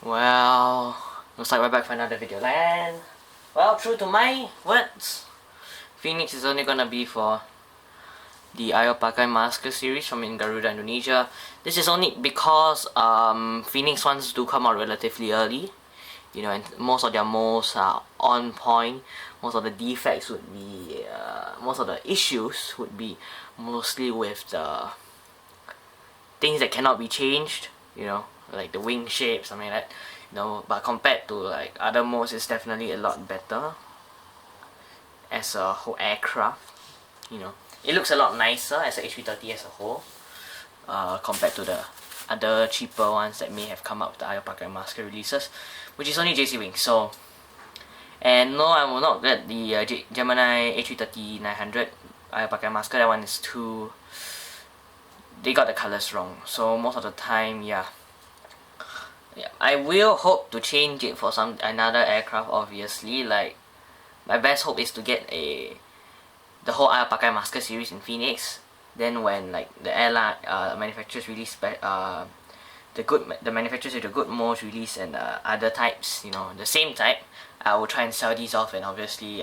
Well, looks like we're back for another video. And, well, true to my words, Phoenix is only gonna be for the Ayo Pakai Masker series from Garuda Indonesia. This is only because Phoenix ones do come out relatively early, you know, and most of their molds are on point. Most of the defects would be, most of the issues would be mostly with the things that cannot be changed, you know, like the wing shape, something like that, you know. But compared to like other molds, it's definitely a lot better as a whole aircraft, you know. It looks a lot nicer as a A330 as a whole, compared to the other cheaper ones that may have come out with the Ayo Pakai Masker releases, which is only JC Wings. So, and no, I will not get the Gemini A330-900 Ayo Pakai Masker. That one is too, they got the colors wrong. So most of the time, yeah, I will hope to change it for another aircraft. Obviously, like my best hope is to get the whole Ayo Pakai Masker series in Phoenix. Then when like the airline manufacturers release the manufacturers with the good molds release and other types, you know, the same type, I will try and sell these off and obviously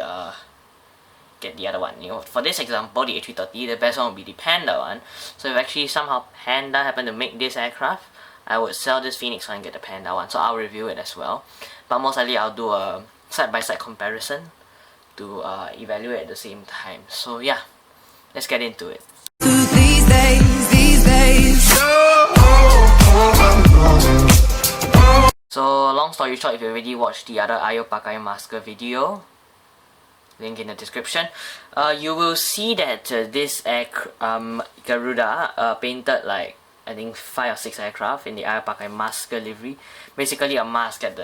get the other one. You know, for this example, the A330, the best one would be the Panda one. So if actually somehow Panda happen to make this aircraft, I would sell this Phoenix one and get the Panda one. So I'll review it as well. But most likely I'll do a side-by-side comparison to evaluate at the same time. So yeah, let's get into it. These days. So long story short, if you already watched the other Ayo Pakai Masker video, link in the description, you will see that this Garuda painted like I think 5 or 6 aircraft in the Ayo Pakai Masker livery. Basically a mask at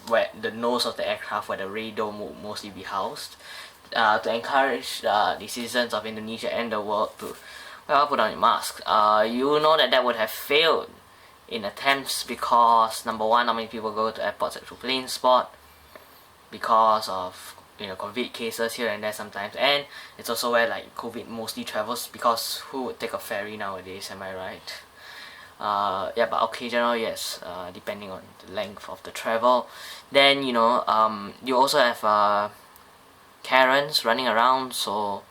where the nose of the aircraft where the radome will mostly be housed, to encourage the citizens of Indonesia and the world to put on a mask. You know that would have failed in attempts because number one, not many people go to airports through plane spot because of, you know, COVID cases here and there sometimes, and it's also where like COVID mostly travels, because who would take a ferry nowadays, am I right? Yeah, but occasional, yes, depending on the length of the travel. Then, you know, you also have Karens running around, so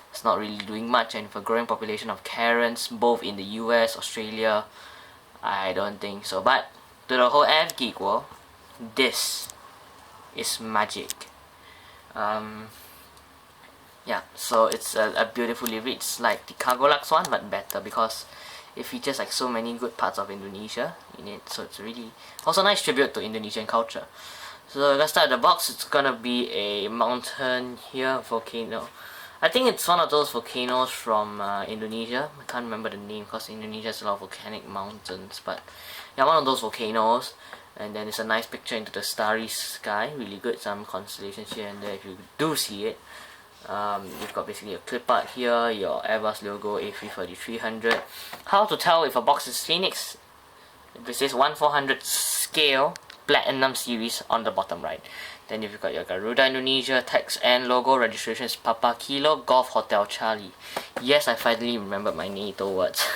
it's not really doing much. And for a growing population of Karens, both in the US, Australia, I don't think so. But to the whole F geek world, this is magic. Yeah, so it's a beautiful livery. It's like the Cargo Lux one, but better because it features like so many good parts of Indonesia in it. So it's really also a nice tribute to Indonesian culture. So let's start the box. It's gonna be a mountain here, volcano. I think it's one of those volcanoes from Indonesia. I can't remember the name because Indonesia has a lot of volcanic mountains. But yeah, one of those volcanoes. And then it's a nice picture into the starry sky. Really good. Some constellations here and there if you do see it. You've got basically a clip art here, your Airbus logo, A330-300. How to tell if a box is Phoenix? This is 1/400 scale Platinum series on the bottom right. Then you've got your Garuda Indonesia text and logo. Registration is Papa Kilo Golf Hotel Charlie. Yes, I finally remembered my NATO words.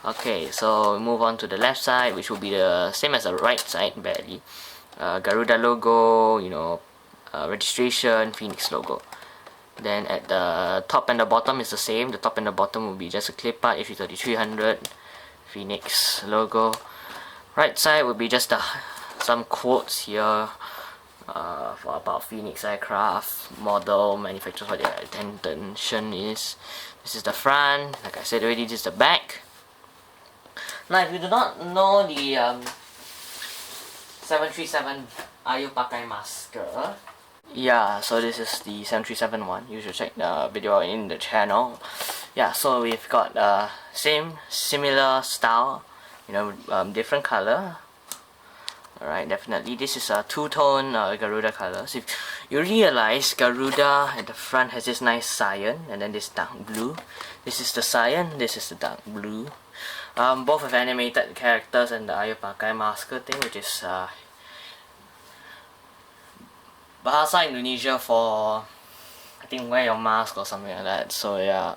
Okay, so move on to the left side, which will be the same as the right side, barely. Garuda logo, you know, registration, Phoenix logo. Then at the top and the bottom is the same. The top and the bottom will be just a clip art, A330-300, Phoenix logo. Right side will be just some quotes here for about Phoenix aircraft, model, manufacturer, what their intention is. This is the front. Like I said already, this is the back. Now, if you do not know the 737 Ayo Pakai Masker, yeah, so this is the 737 one. You should check the video in the channel. Yeah, so we've got similar style, you know, different color. Alright, definitely this is a two-tone Garuda colors. If you realize, Garuda at the front has this nice cyan and then this dark blue. This is the cyan, this is the dark blue. Both have animated characters and the Ayo Pakai Masker thing, which is Bahasa Indonesia for, I think, wear your mask or something like that. So yeah,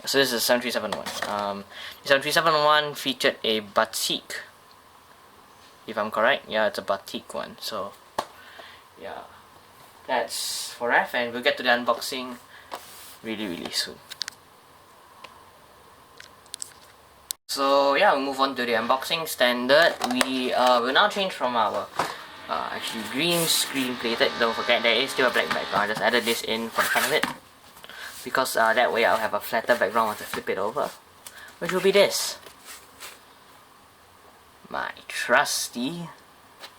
so this is 737 one. The 737 one featured a batik if I'm correct. Yeah, it's a batik one. So yeah, that's for F, and we'll get to the unboxing really soon. So yeah, we'll move on to the unboxing standard. We will now change from our actually green screen plated. Don't forget there is still a black background. I just added this in for the fun of it, because that way I'll have a flatter background once I flip it over, which will be this, my trusty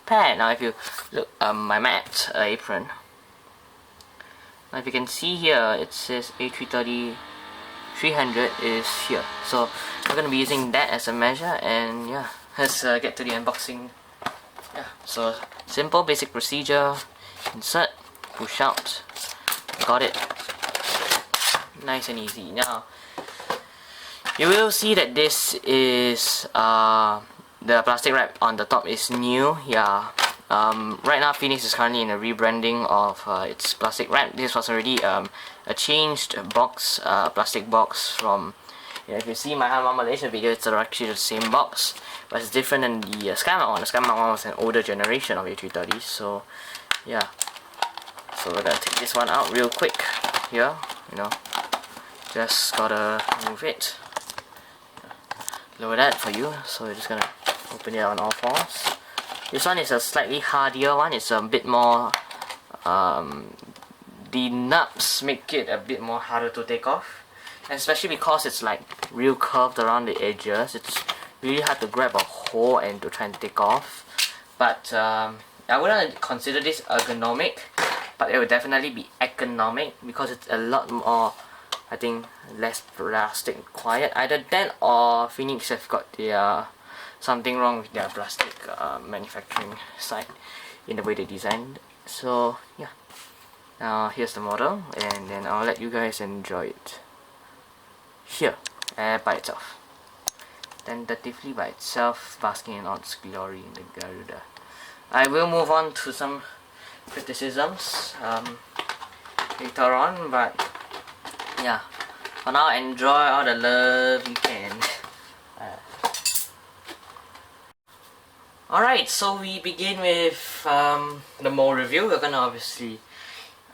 pad. Now if you look, my matte apron. Now if you can see here, it says A330-300 is here. So we're going to be using that as a measure, and yeah, let's get to the unboxing. Yeah, so simple basic procedure: insert, push out, got it. Nice and easy. Now you will see that this is the plastic wrap on the top is new. Yeah, right now Phoenix is currently in a rebranding of its plastic wrap. This was already a changed box, plastic box from, if you see my Hanwha Malaysia video, it's actually the same box, but it's different than the SkyMark one. The SkyMark one was an older generation of A330s. So yeah, so we're gonna take this one out real quick here. Just gotta move it, lower that for you. So we're just gonna open it on all fours. This one is a slightly hardier one. It's a bit more, the nubs make it a bit more harder to take off, and especially because it's like real curved around the edges. It's really hard to grab a hold and to try and take off. But I wouldn't consider this ergonomic, but it would definitely be economic, because it's a lot more, I think, less plastic required. Either that or Phoenix have got their something wrong with their plastic manufacturing side in the way they designed. So yeah, now here's the model, and then I'll let you guys enjoy it here by itself, tentatively by itself, basking in all its glory in the Garuda. I will move on to some criticisms later on, but yeah, for now enjoy all the love you can. Alright, so we begin with the mold review. We're gonna obviously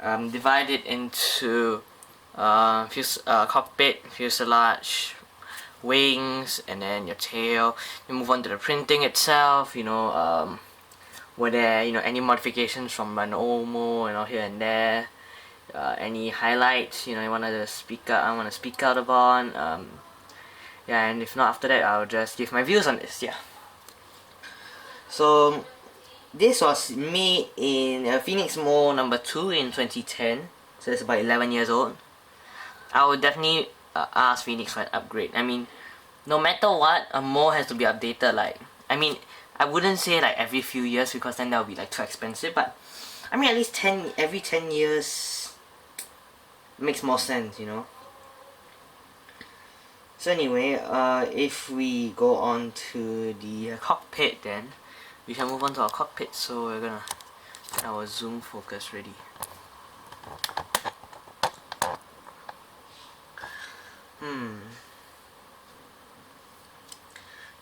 divide it into cockpit, fuselage, wings, and then your tail. You move on to the printing itself. Were there any modifications from an Omo, here and there, any highlights you wanted to speak out, I want to speak out about. Yeah, and if not, after that I'll just give my views on this. Yeah. So this was made in Phoenix Mall number 2 in 2010, so it's about 11 years old. I would definitely ask Phoenix for an upgrade. I mean, no matter what, a mall has to be updated. I wouldn't say like every few years, because then that would be like too expensive, but I mean at least every 10 years makes more sense, So anyway, if we go on to the cockpit, then we can move on to our cockpit. So we're gonna get our zoom focus ready.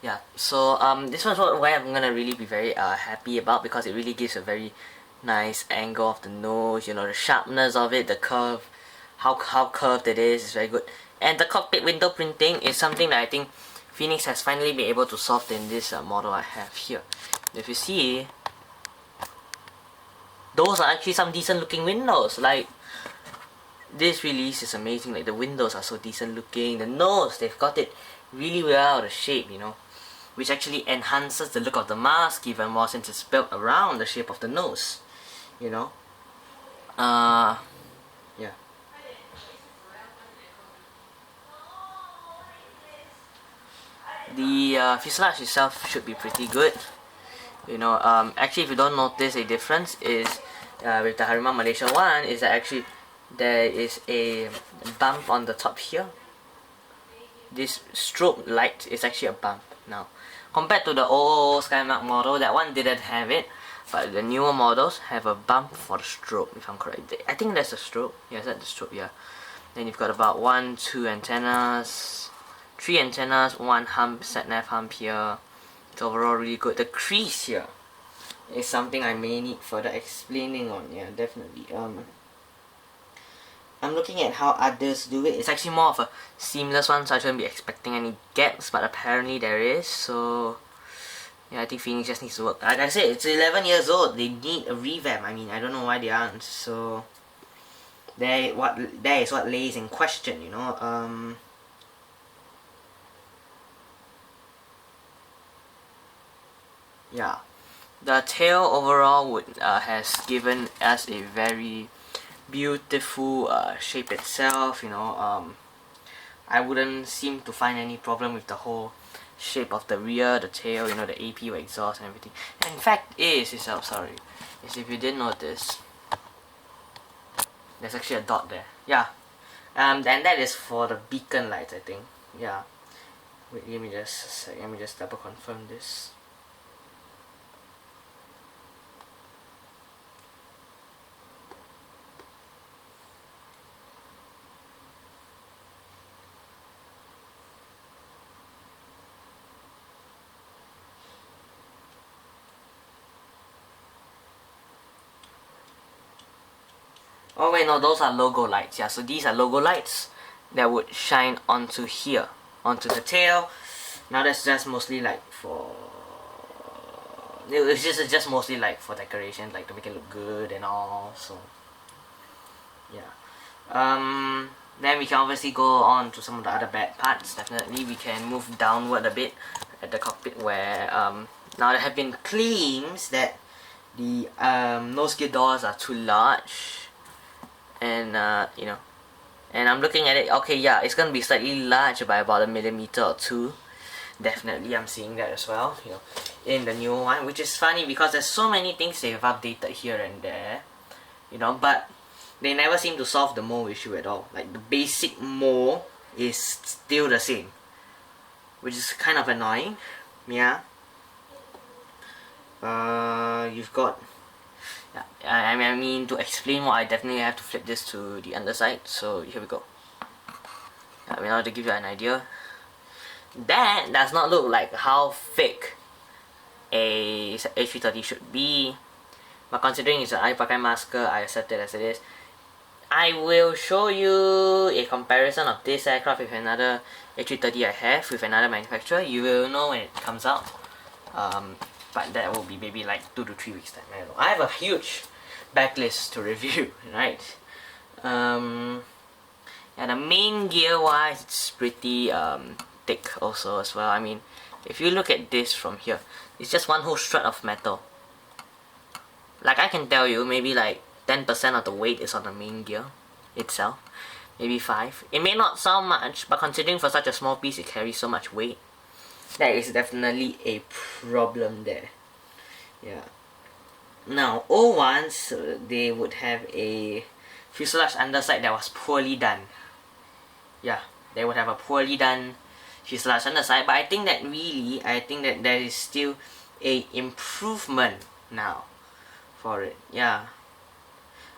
Yeah, so this was what I'm gonna really be very happy about, because it really gives a very nice angle of the nose, the sharpness of it, the curve, how curved it is very good. And the cockpit window printing is something that I think Phoenix has finally been able to solve in this model I have here. If you see, those are actually some decent looking windows. Like, this release is amazing. Like, the windows are so decent looking. The nose, they've got it really well out of shape, which actually enhances the look of the mask even more, since it's built around the shape of the nose, yeah. The fuselage itself should be pretty good. Actually, if you don't notice a difference, is with the Hanwha Malaysia one, is that actually there is a bump on the top here. This strobe light is actually a bump now, compared to the old SkyMark model. That one didn't have it, but the newer models have a bump for the strobe, if I'm correct. I think that's a strobe. Yeah, that's the strobe. Yeah. Then you've got about 3 antennas, 1 hump, sat nav hump here, It's overall really good. The crease here is something I may need further explaining on. Yeah, definitely. I'm looking at how others do it. It's actually more of a seamless one, so I shouldn't be expecting any gaps, but apparently there is. So yeah, I think Phoenix just needs to work. Like I said, it's 11 years old. They need a revamp. I mean, I don't know why they aren't. So there is what lays in question, you know. Yeah, the tail overall has given us a very beautiful shape itself, you know. I wouldn't seem to find any problem with the whole shape of the rear, the tail, you know, the APU exhaust and everything. And in fact, if you didn't notice, there's actually a dot there. Yeah, and that is for the beacon lights, I think. Yeah. Wait, let me just double confirm this. Oh wait, no, those are logo lights. Yeah, so these are logo lights that would shine onto here, onto the tail. Now that's just mostly like for... It's just mostly like for decoration, like to make it look good and all, so... Yeah. Then we can obviously go on to some of the other bad parts. Definitely we can move downward a bit at the cockpit where... now there have been claims that the nose gear doors are too large. And you know, and I'm looking at it, okay, yeah, it's gonna be slightly larger by about 1 millimeter or 2. Definitely I'm seeing that as well, you know, in the new one, which is funny because there's so many things they've updated here and there, you know, but they never seem to solve the mole issue at all. Like the basic mole is still the same, which is kind of annoying. Yeah. You've got... Yeah, I mean, to explain more, I definitely have to flip this to the underside. So here we go. In order to give you an idea, that does not look like how thick a A330 should be. But considering it's an Ayo Pakai masker, I accept it as it is. I will show you a comparison of this aircraft with another A330 I have with another manufacturer. You will know when it comes out. But that will be maybe like 2 to 3 weeks time. I don't know. I have a huge backlist to review, right? And the main gear wise, it's pretty thick also as well. I mean, if you look at this from here, it's just one whole strut of metal. Like I can tell you, maybe like 10% of the weight is on the main gear itself. Maybe 5. It may not sound much, but considering for such a small piece it carries so much weight, that is definitely a problem there. Yeah. Now, old ones, they would have a fuselage underside that was poorly done. Yeah, they would have a poorly done fuselage underside, but I think that there is still a improvement now for it. Yeah.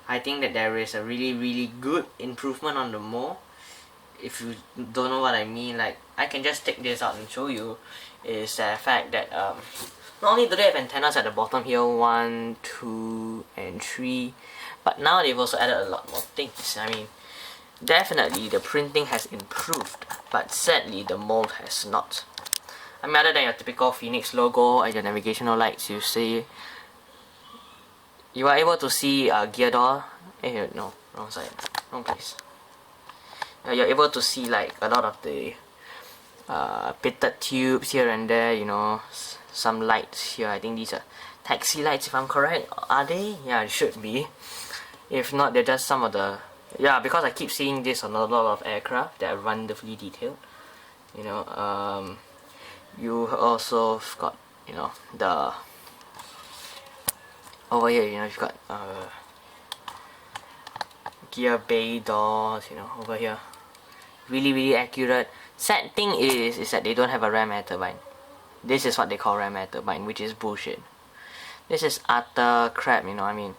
I think that there is a really good improvement on the mole. If you don't know what I mean, like, I can just take this out and show you, is the fact that not only do they have antennas at the bottom here, 1, 2, and 3, but now they've also added a lot more things. I mean, definitely the printing has improved, but sadly the mold has not. I mean, other than your typical Phoenix logo and your navigational lights, you are able to see a gear door. No, wrong side, wrong place. You're able to see like a lot of the pitted tubes here and there, you know, some lights here. I think these are taxi lights if I'm correct. Are they? Yeah, it should be. If not, they're just some of the... Yeah, because I keep seeing this on a lot of aircraft that are wonderfully detailed. You know, you also got, you know, the... Over here, you know, you've got gear bay doors, you know, over here. Really accurate. Sad thing is that they don't have a ram air turbine. This is what they call ram air turbine, which is bullshit. This is utter crap, you know. I mean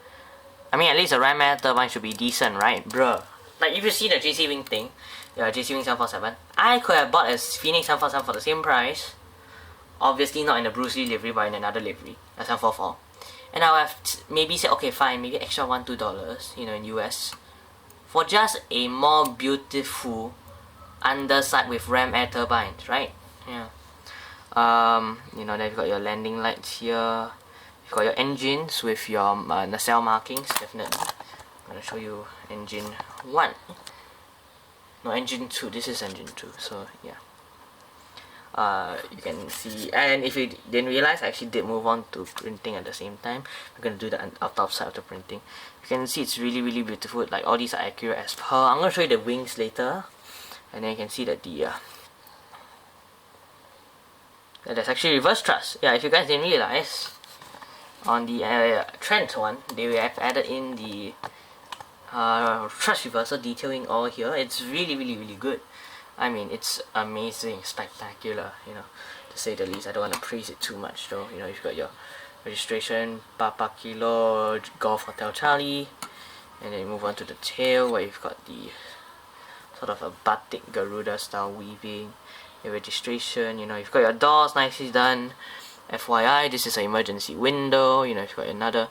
at least a ram air turbine should be decent, right, bruh? Like if you see the JC Wing thing, JC Wing 747, I could have bought a Phoenix 747 for the same price Obviously not in the Bruce Lee livery, but in another livery, a 744. And I would have maybe said, okay, fine, maybe extra $1-2, you know, in US, for just a more beautiful underside with ram air turbines, right? Yeah. You know, then you've got your landing lights here. You've got your engines with your nacelle markings, definitely. I'm gonna show you engine 1. No, engine 2. This is engine 2, so yeah. You can see, and if you didn't realize, I actually did move on to printing at the same time. I'm gonna do the top side of the printing. You can see it's really beautiful. Like, all these are accurate as per. I'm gonna show you the wings later, and then you can see that that's actually reverse thrust. Yeah, if you guys didn't realize, on the Trent one, they have added in the thrust reversal detailing all here. It's really good. I mean, it's amazing, spectacular, you know, to say the least. I don't want to praise it too much though. You know, you've got your registration, Papa Kilo, Golf Hotel Charlie, and then you move on to the tail where you've got the sort of a batik Garuda style weaving, your registration, you know, you've got your doors nicely done. FYI, this is an emergency window, you know, you've got another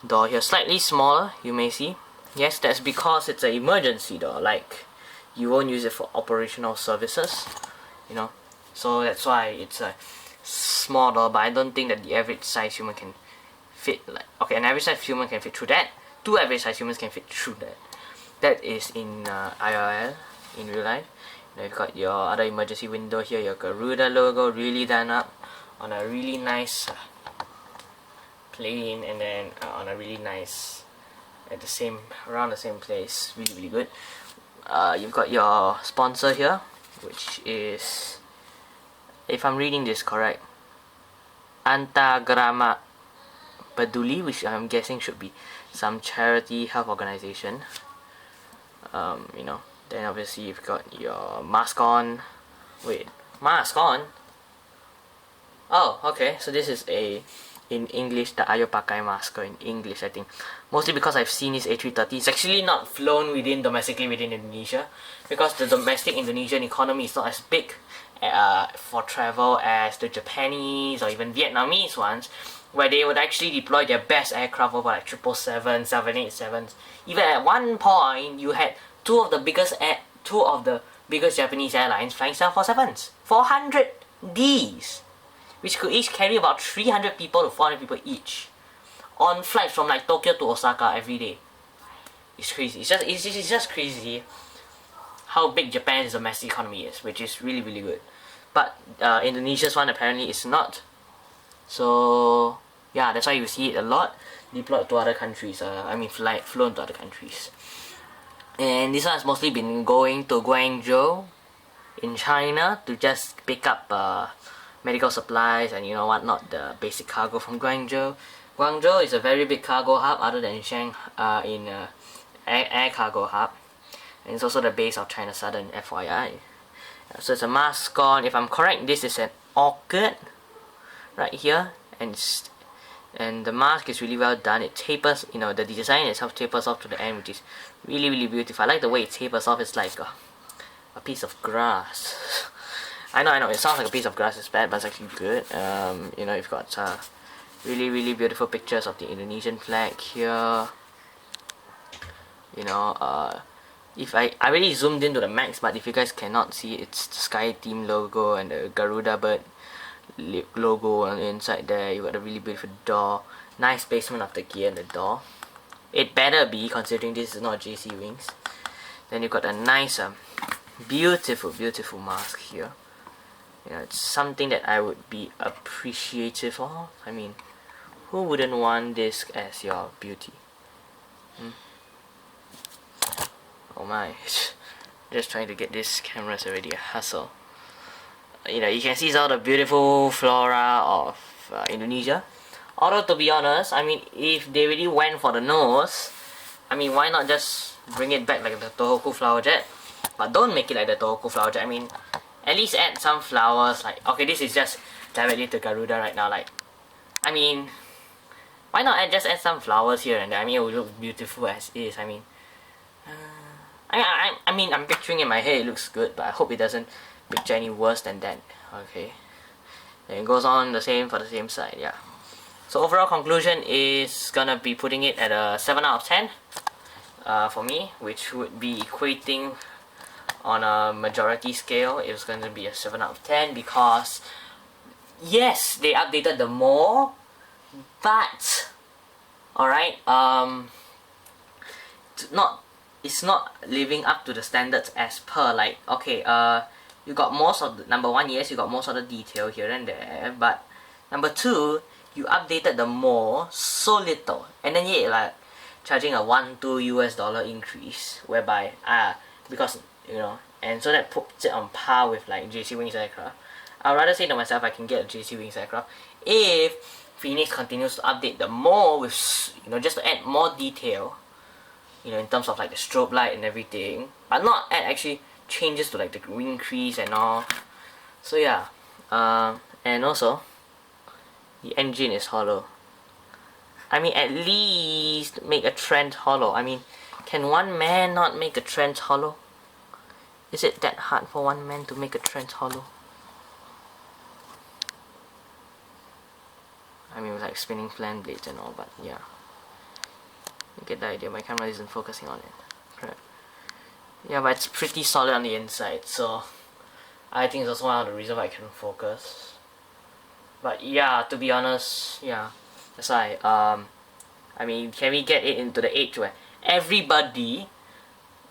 door here, slightly smaller, you may see. Yes, that's because it's an emergency door, like, you won't use it for operational services, you know, so that's why it's a small door. But I don't think that the average size human can fit, like, okay, an average size human can fit through that. 2 average size humans can fit through that. That is in IRL, in real life. You know, you've got your other emergency window here, your Garuda logo really done up on a really nice plane, and then on a really nice, around the same place, really good. You've got your sponsor here, which is, if I'm reading this correct, Antagrama Peduli, which I'm guessing should be some charity health organization. You know, then obviously you've got your mask on. Wait, mask on? Oh, okay, so this is in English, the Ayo Pakai mask, in English, I think. Mostly because I've seen this A330. It's actually not flown domestically within Indonesia, because the domestic Indonesian economy is not as big for travel as the Japanese or even Vietnamese ones, where they would actually deploy their best aircraft over like 777, 787s. Even at one point, you had two of the biggest Japanese airlines flying 747s, 400Ds, which could each carry about 300 people to 400 people each, on flights from like Tokyo to Osaka every day. It's crazy. It's just crazy how big Japan's domestic economy is, which is really good. But Indonesia's one apparently is not. So yeah, that's why you see it a lot deployed to other countries. Flown to other countries. And this one has mostly been going to Guangzhou in China to just pick up medical supplies and, you know, whatnot, the basic cargo from Guangzhou. Guangzhou is a very big cargo hub, other than Shanghai, air cargo hub, and it's also the base of China Southern, FYI. So it's a mask on. If I'm correct, this is an orchid right here, and the mask is really well done. It tapers, you know, the design itself tapers off to the end, which is really beautiful. I like the way it tapers off. It's like a piece of grass. I know, it sounds like a piece of grass is bad, but it's actually good. You know, you've got really beautiful pictures of the Indonesian flag here. You know, if I really zoomed into the max, but if you guys cannot see, it's the Sky Team logo and the Garuda bird logo on the inside there. You got a really beautiful door, nice placement of the gear and the door. It better be, considering this is not JC wings. Then you got a nice beautiful mask here. You know, it's something that I would be appreciative of. I mean, who wouldn't want this as your beauty? Oh my, just trying to get this camera's already a hassle. You know, you can see all the beautiful flora of Indonesia. Although, to be honest, I mean, if they really went for the nose, I mean, why not just bring it back like the Tohoku flower jet? But don't make it like the Tohoku flower jet. I mean, at least add some flowers. Like, okay, this is just directly to Garuda right now. Like, I mean, why not just add some flowers here and there? I mean, it would look beautiful as is. I mean, I'm picturing in my head it looks good, but I hope it doesn't picture any worse than that. Okay. And it goes on the same for the same side, yeah. So overall conclusion is gonna be putting it at a 7 out of 10 for me, which would be equating on a majority scale. It was gonna be a 7 out of 10 because yes, they updated the more, but alright, it's not living up to the standards as per, like, okay, you got most of the, number one, yes, you got most of the detail here and there, but number two, you updated the more so little, and then yet like charging a $1-2 increase, whereby because you know, and so that puts it on par with like JC Wings aircraft. I'd rather say to myself I can get a JC Wings aircraft if Phoenix continues to update the more with, you know, just to add more detail, you know, in terms of like the strobe light and everything, but not add actually changes to like the wing crease and all. So yeah, and also the engine is hollow. I mean, at least make a trench hollow. I mean, can one man not make a trench hollow? Is it that hard for one man to make a trench hollow? I mean, with like spinning fan blades and all, but yeah. You get the idea, my camera isn't focusing on it. Correct. Yeah, but it's pretty solid on the inside, so I think it's also one of the reasons why I can focus. But yeah, to be honest, yeah, that's why, I mean, can we get it into the age where everybody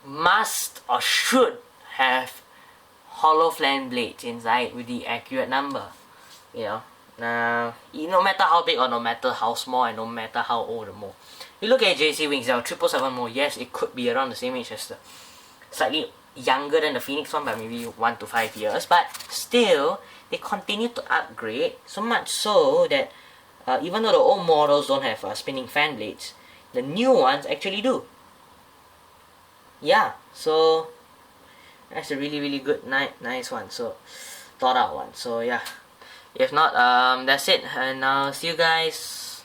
must or should have hollow fan blades inside with the accurate number, you know? Now, no matter how big or no matter how small and no matter how old the more. You look at JC Wings, our 777 more, yes, it could be around the same age as the, slightly younger than the Phoenix one by maybe 1 to 5 years, but still, they continue to upgrade, so much so that even though the old models don't have spinning fan blades, the new ones actually do. Yeah, so that's a really good, nice one, so thought out one. So yeah, if not, that's it, and I'll see you guys.